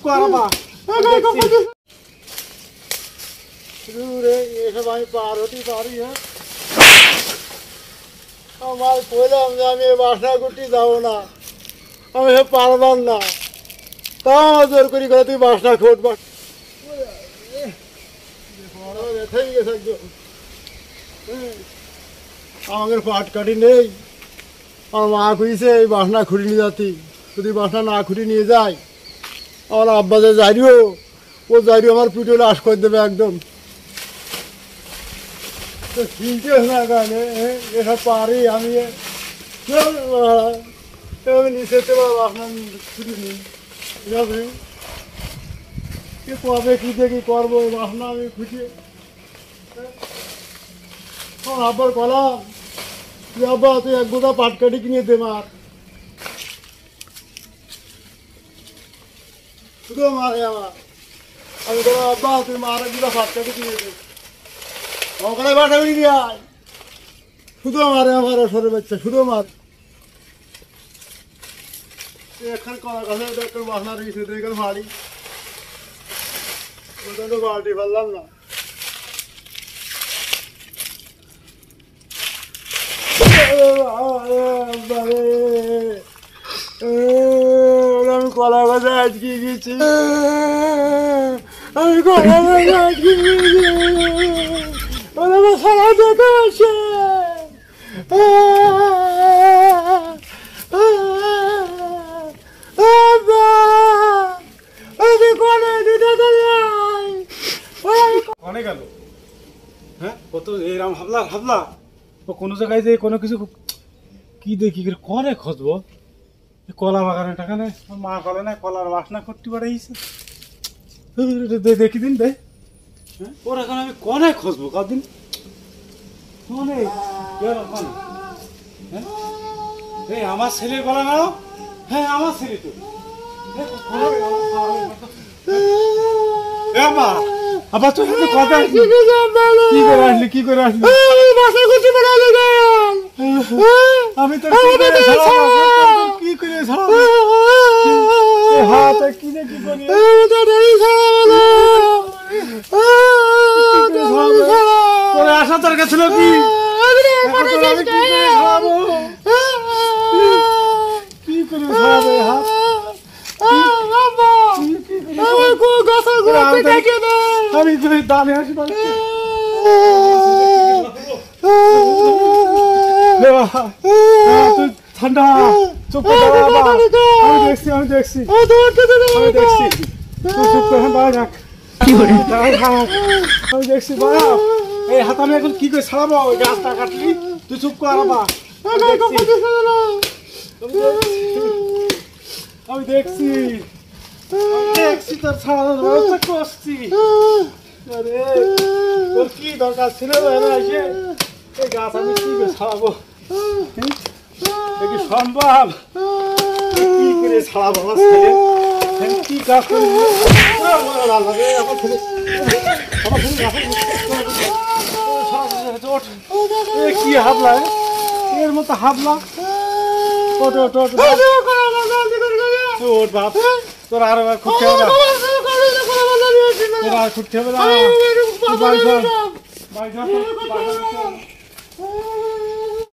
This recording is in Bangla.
কর বা রে এসব আমি পার হতে পারি হ্যাঁ আমার কইলাম যে আমি বাসনা করতে যাবো না আমি সে পারলাম না তাও আমার জোর করি করে তুই বাসনা খোট বাস আমাদের পাট কাটি নেই আমার মা খুঁজছে এই বাসনা খুঁড়ি নিয়ে যাতি যদি বাসনা না খুঁড়ি নিয়ে যায় আমার আব্বা যে যাইও ও যাইও আমার পিঠে লাশ করে দেবে একদম তো ঠিক না কেন এসব পারি আমি নিচে বাসনা খুঁড়ি নিই ঠিক আছে কবে কি দেখি করবো বাসনা আমি খুঁজে আব্বার কলাম তুই আব্বা তুই এক গোটা পাট কাটি কিনে দে মার শুধু মারে আমার আমি বললাম আব্বা তুই মার এক গোটা পাট কাটি কিনে দে ওখানে বাসা করি নিয়ে আয় শুধু মারে আমার সরে বাচ্চা শুধু মার এখন কলার কাছে একটু বাসনা রেখেছে দেখে মারি ওটা তো বালতি ফেললাম না আমি কলা গাছে আজকে গেছি আমি কলা গাছে আজকে গেছি ওরা সারা দেখে আসে অনেক গেল হ্যাঁ কত এরকম হাবলা হাবলা ও কোনো জায়গায় যে কোনো কিছু কি দেখি করে খুঁজবো কলা বাগানে টাকা নেই মা কলে না কলার বাসনা করতে পারাইছে দেখি দিন দে হ্যাঁ ওর এখন আমি কনে খুঁজবো কদিন কনে হ্যাঁ এই আমার ছেলে বলা না হ্যাঁ আমার ছেলে তো মা আবার তুই তো কথা কি করে আসলি কি করে আসলি বাসা করতে পারলে আমি তো কি করে ছাড়াবো হাত কি যে কি করি তোর আশা তোর কাছে ছিল কি কি করে ছাড়াবো হাত আমি দামে আসি ঠান্ডা চুপ আমি দেখছি আমি দেখছি চুপ করে আমি দেখছি এই হাত আমি এখন কি করে ছাড়াবো ওই গাছটা কাটলি তুই চুপ কর আমি দেখছি দেখছি তোর ছাড়ানোর ব্যবস্থা করছি আরে তোর কি দরকার ছিল এসে এই গাছ আমি কি করে ছাড়াবো কি সম্ভব কি করে ছাড়াবো আমার ছেলে কি কাজ করবো কি হাবলা এর মতো হাবলা ওট ওট ওট ওট বাপ তোর আর খুঁজতে হবে না তোর আর খুঁজতে হবে না